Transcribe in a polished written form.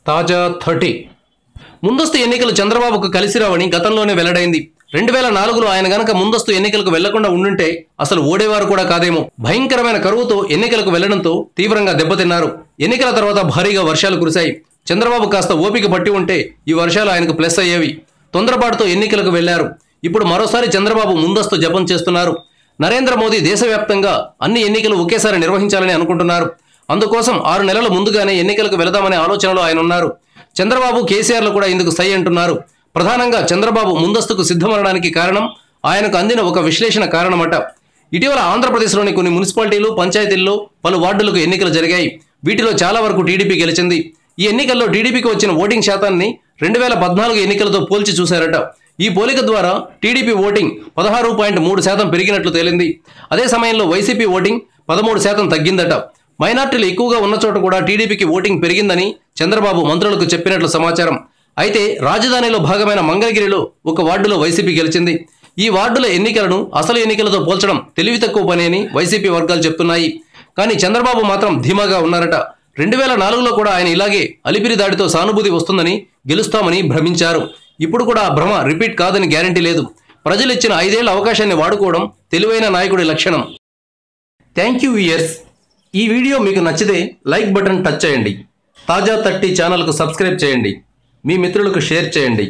తాజా 30 ముందస్తు ఎన్నికలు చంద్రబాబుకు కలిసిరావని గతంలోనే వెల్లడైంది. 2004లో ఆయన గనక ముందస్తు ఎన్నికలకు వెళ్లకుండా ఉండుంటే అసలు ఓడేవారు కూడా కాదేమో. భయంకరమైన కరువుతో ఎన్నికలకు వెళ్లడంతో తీవ్రంగా దెబ్బతిన్నారు. ఎన్నికల తర్వాత భారీగా వర్షాలు కురిశాయి. చంద్రబాబు కాస్త ఓపిక పట్టి ఉంటే ఈ వర్షాలు ఆయనకు ప్లస్ అయ్యేవి. తొందరపాటుతో ఎన్నికలకు వెళ్లారు. ఇప్పుడు మరోసారి చంద్రబాబు ముందస్తు జపం చేస్తున్నారు. నరేంద్ర మోదీ దేశవ్యాప్తంగా అన్ని ఎన్నికలు ఒకేసారి నిర్వహించాలని అనుకుంటున్నారు. అందుకోసం 6 నెలల ముందుగానే ఎన్నికలకు వెళదామనే ఆలోచనలో ఆయన ఉన్నారు. చంద్రబాబు, కేసీఆర్లు కూడా ఇందుకు సై అంటున్నారు. ప్రధానంగా చంద్రబాబు ముందస్తుకు సిద్ధమనడానికి కారణం ఆయనకు అందిన ఒక విశ్లేషణ కారణమట. ఇటీవల ఆంధ్రప్రదేశ్లోని కొన్ని మున్సిపాలిటీలు, పంచాయతీల్లో పలు వార్డులకు ఎన్నికలు జరిగాయి. వీటిలో చాలా వరకు టీడీపీ గెలిచింది. ఈ ఎన్నికల్లో టీడీపీకి వచ్చిన ఓటింగ్ శాతాన్ని 2014 ఎన్నికలతో పోల్చి చూశారట. ఈ పోలిక ద్వారా టీడీపీ ఓటింగ్ 16.3% పెరిగినట్లు తేలింది. అదే సమయంలో వైసీపీ ఓటింగ్ 13% తగ్గిందట. మైనార్టీలు ఎక్కువగా ఉన్న చోట కూడా టీడీపీకి ఓటింగ్ పెరిగిందని చంద్రబాబు మంత్రులకు చెప్పినట్లు సమాచారం. అయితే రాజధానిలో భాగమైన మంగళగిరిలో ఒక వార్డులో వైసీపీ గెలిచింది. ఈ వార్డుల ఎన్నికలను అసలు ఎన్నికలతో పోల్చడం తెలివి తక్కువ పని అని వైసీపీ వర్గాలు చెప్తున్నాయి. కానీ చంద్రబాబు మాత్రం ధీమాగా ఉన్నారట. 2004లో కూడా ఆయన ఇలాగే అలిపిరి దాడితో సానుభూతి వస్తుందని, గెలుస్తామని భ్రమించారు. ఇప్పుడు కూడా ఆ భ్రమ రిపీట్ కాదని గ్యారంటీ లేదు. ప్రజలు ఇచ్చిన 5 ఏళ్ల అవకాశాన్ని వాడుకోవడం తెలివైన నాయకుడి లక్షణం. Thank you viewers. ఈ వీడియో మీకు నచ్చితే లైక్ బటన్ టచ్ చేయండి. తాజా 30 ఛానల్కు సబ్స్క్రైబ్ చేయండి. మీ మిత్రులకు షేర్ చేయండి.